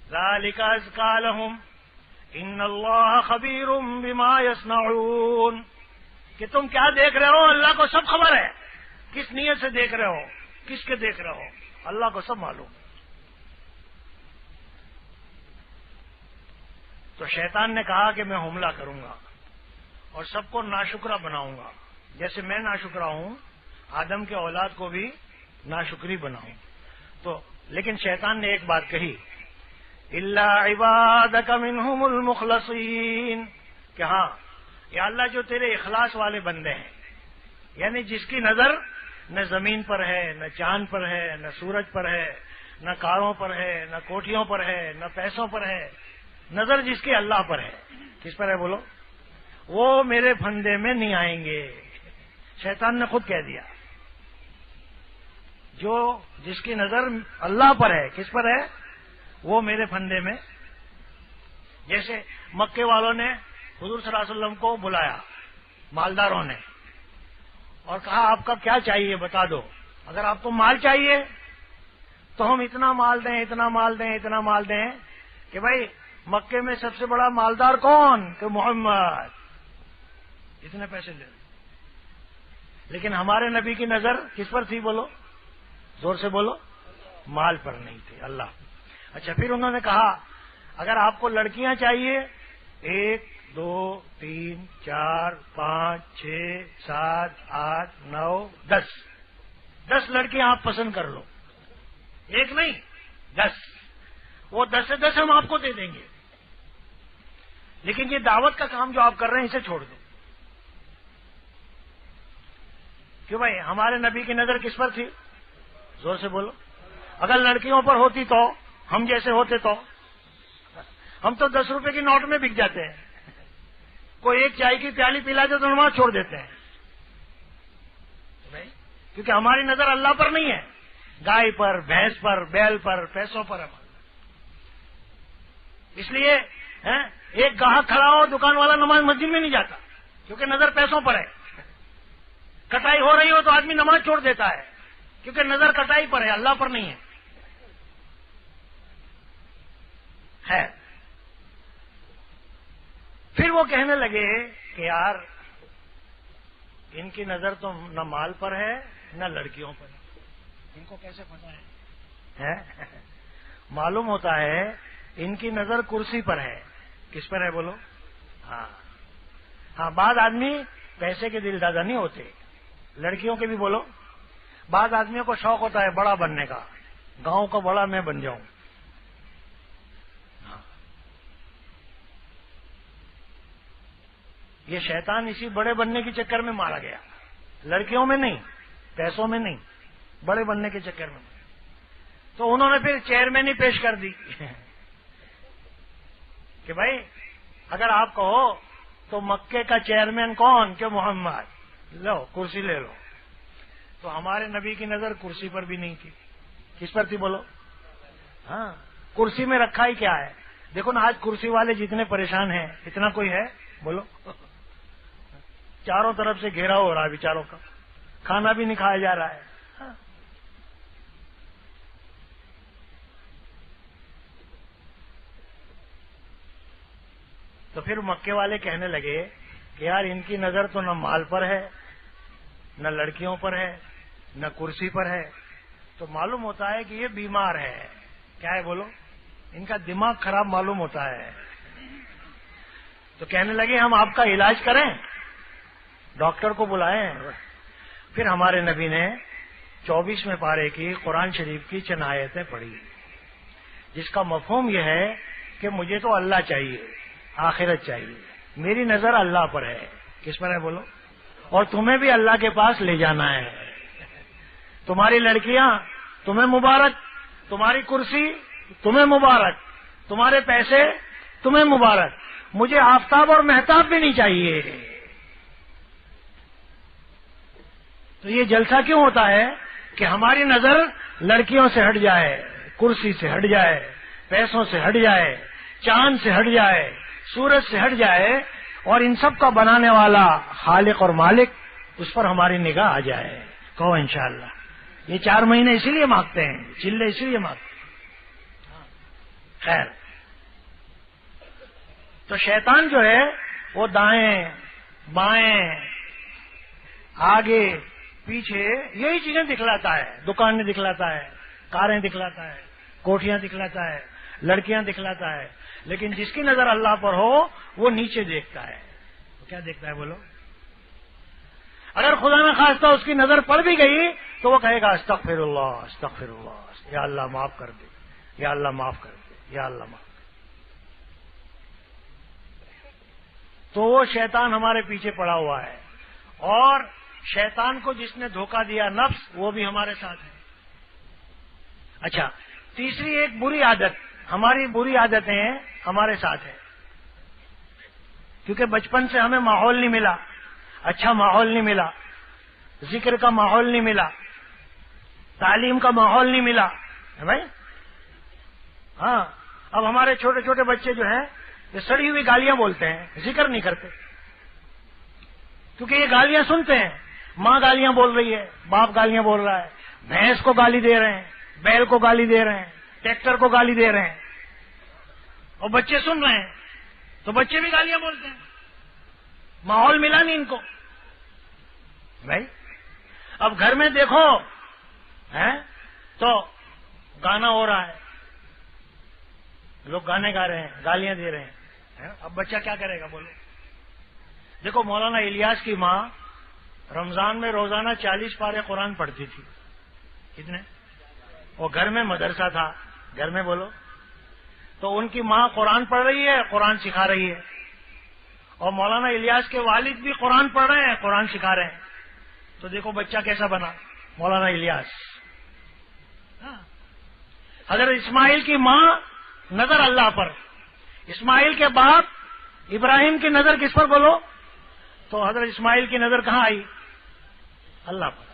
ذالک ازکی لہم ان اللہ خبیر بما یصنعون، کہ تم کیا دیکھ رہے ہو اللہ کو سب خبر ہے، کس نیت سے دیکھ رہے ہو، کس کے دیکھ رہے ہو، اللہ کو سب معلوم۔ تو شیطان نے کہا کہ میں حملہ کروں گا اور سب کو ناشکرا بناؤں گا، جیسے میں ناشکرا ہوں آدم کے اولاد کو بھی ناشکری بناؤں۔ تو لیکن شیطان نے ایک بات کہی، الا عبادک منہم المخلصین، کہ ہاں یا اللہ جو تیرے اخلاص والے بندے ہیں، یعنی جس کی نظر نہ زمین پر ہے، نہ چاند پر ہے، نہ سورج پر ہے، نہ کاروں پر ہے، نہ کوٹھیوں پر ہے، نہ پیسوں پر ہے، نظر جس کی اللہ پر ہے، کس پر ہے بولو، وہ میرے پھندے میں نہیں آئیں گے۔ شیطان نے خود کہہ دیا، جو جس کی نظر اللہ پر ہے، کس پر ہے، وہ میرے پھندے میں۔ جیسے مکے والوں نے حضور صلی اللہ علیہ وسلم کو بلایا، مالداروں نے، اور کہا آپ کا کیا چاہیے بتا دو، اگر آپ کو مال چاہیے تو ہم اتنا مال دیں، اتنا مال دیں، اتنا مال دیں، کہ بھائی مکے میں سب سے بڑا مالدار کون، کہ محمد، اتنے پیسے لے۔ لیکن ہمارے نبی کی نظر کس پر تھی بولو، زور سے بولو، مال پر نہیں تھی، اللہ۔ اچھا، پھر انہوں نے کہا اگر آپ کو لڑکیاں چاہیے 1 2 3 4 5 6 7 8 9 10 لڑکیاں آپ پسند کر لو، ایک نہیں 10، وہ 10 سے 10 ہم آپ کو دے دیں گے، لیکن یہ دعوت کا کام جو آپ کر رہے ہیں اسے چھوڑ دو۔ کیوں بھائی، ہمارے نبی کی نظر کس پر تھی، زور سے بولو، اگر لڑکیوں پر ہوتی تو ہم جیسے ہوتے تو ہم تو 10 روپے کی نوٹ میں بک جاتے ہیں، کوئی ایک چائے کی پیالی پلا دے تو نماز چھوڑ دیتے ہیں، کیونکہ ہماری نظر اللہ پر نہیں ہے، گائے پر، بھینس پر، بیل پر، پیسوں پر ہے۔ اس لیے ایک گاہک کھڑا ہو، دکان والا نماز مسجد میں نہیں جاتا، کیونکہ نظر پیسوں پر ہے۔ کٹائی ہو رہی ہو تو آدمی نماز چھوڑ دیتا ہے، کیونکہ نظر کٹائی پر ہے، اللہ پر نہیں ہے۔ پھر وہ کہنے لگے کہ یار ان کی نظر تو نہ مال پر ہے نہ لڑکیوں پر ہے، ان کو کیسے پتا ہے؟ معلوم ہوتا ہے ان کی نظر کرسی پر ہے، کس پر ہے بولو؟ ہاں، بعض آدمی پیسے کے دل دادا نہیں ہوتے، لڑکیوں کے بھی بولو، بعض آدمیوں کو شوق ہوتا ہے بڑا بننے کا، گاؤں کا بڑا میں بن جاؤں۔ یہ شیطان اسی بڑے بننے کے چکر میں مارا گیا، لڑکیوں میں نہیں، پیسوں میں نہیں، بڑے بننے کے چکر میں۔ تو انہوں نے پھر چیئرمین ہی پیش کر دی کہ بھائی اگر آپ کہو تو مکے کا چیئرمین کون، کہ محمد، لو کرسی لے لو۔ تو ہمارے نبی کی نظر کرسی پر بھی نہیں تھی، کس پر تھی بولو؟ ہاں، کرسی میں رکھا ہی کیا ہے؟ دیکھو نا آج کرسی والے جتنے پریشان ہیں، اتنا کوئی ہے بولو؟ چاروں طرف سے گھیرا ہو رہا ہے بیچاروں کا، کھانا بھی نہیں کھایا جا رہا ہے۔ تو پھر مکے والے کہنے لگے کہ یار ان کی نظر تو نہ مال پر ہے، نہ لڑکیوں پر ہے، نہ کرسی پر ہے، تو معلوم ہوتا ہے کہ یہ بیمار ہے۔ کیا ہے بولو؟ ان کا دماغ خراب معلوم ہوتا ہے۔ تو کہنے لگے ہم آپ کا علاج کریں، ڈاکٹر کو بلائیں۔ پھر ہمارے نبی نے 24ویں پارے کی قرآن شریف کی چند آیتیں پڑھی، جس کا مفہوم یہ ہے کہ مجھے تو اللہ چاہیے، آخرت چاہیے، میری نظر اللہ پر ہے، کس پر ہے بولو؟ اور تمہیں بھی اللہ کے پاس لے جانا ہے۔ تمہاری لڑکیاں تمہیں مبارک، تمہاری کرسی تمہیں مبارک، تمہارے پیسے تمہیں مبارک، مجھے آفتاب اور مہتاب بھی نہیں چاہیے۔ تو یہ جلسہ کیوں ہوتا ہے کہ ہماری نظر لڑکیوں سے ہٹ جائے، کرسی سے ہٹ جائے، پیسوں سے ہٹ جائے، چاند سے ہٹ جائے، سورج سے ہٹ جائے، اور ان سب کا بنانے والا خالق اور مالک، اس پر ہماری نگاہ آ جائے۔ کہو انشاءاللہ۔ یہ 4 مہینے اسی لیے مانگتے ہیں، چلے اسی لیے مانگتے ہیں۔ خیر، تو شیطان جو ہے وہ دائیں بائیں آگے پیچھے یہی چیزیں دکھلاتا ہے، دکانیں دکھلاتا ہے، کاریں دکھلاتا ہے، کوٹھیاں دکھلاتا ہے، لڑکیاں دکھلاتا ہے، لیکن جس کی نظر اللہ پر ہو وہ نیچے دیکھتا ہے. تو کیا دیکھتا ہے بولو؟ اگر خدا نہ خواستہ اس کی نظر پڑ بھی گئی تو وہ کہے گا استغفر اللہ استغفر اللہ، یا اللہ معاف کر دے، یا اللہ معاف کر دے، یا اللہ معاف کر دے. تو وہ شیطان ہمارے پیچھے پڑا ہوا ہے، اور شیطان کو جس نے دھوکہ دیا نفس، وہ بھی ہمارے ساتھ ہے. اچھا، تیسری ایک بری عادت، ہماری بری عادتیں ہمارے ساتھ ہے، کیونکہ بچپن سے ہمیں ماحول نہیں ملا، اچھا ماحول نہیں ملا، ذکر کا ماحول نہیں ملا، تعلیم کا ماحول نہیں ملا ہے بھائی. ہاں، اب ہمارے چھوٹے چھوٹے بچے جو ہیں یہ سڑی ہوئی گالیاں بولتے ہیں، ذکر نہیں کرتے، کیونکہ یہ گالیاں سنتے ہیں. ماں گالیاں بول رہی ہے، باپ گالیاں بول رہا ہے، بھینس کو گالی دے رہے ہیں، بیل کو گالی دے رہے ہیں، ٹریکٹر کو گالی دے رہے ہیں، اور بچے سن رہے ہیں تو بچے بھی گالیاں بولتے ہیں. ماحول ملا نہیں ان کو بھائی. اب گھر میں دیکھو تو گانا ہو رہا ہے، لوگ گانے گا رہے ہیں، گالیاں دے رہے ہیں. اب بچہ کیا کرے گا بولو؟ دیکھو، مولانا الیاس کی ماں رمضان میں روزانہ 40 پارے قرآن پڑھتی تھی. کتنے؟ وہ گھر میں مدرسہ تھا، گھر میں بولو. تو ان کی ماں قرآن پڑھ رہی ہے، قرآن سکھا رہی ہے، اور مولانا الیاس کے والد بھی قرآن پڑھ رہے ہیں، قرآن سکھا رہے ہیں. تو دیکھو بچہ کیسا بنا مولانا الیاس. حضرت اسماعیل کی ماں نظر اللہ پر، اسماعیل کے باپ ابراہیم کی نظر کس پر بولو؟ تو حضرت اسماعیل کی نظر کہاں آئی؟ اللہ پر.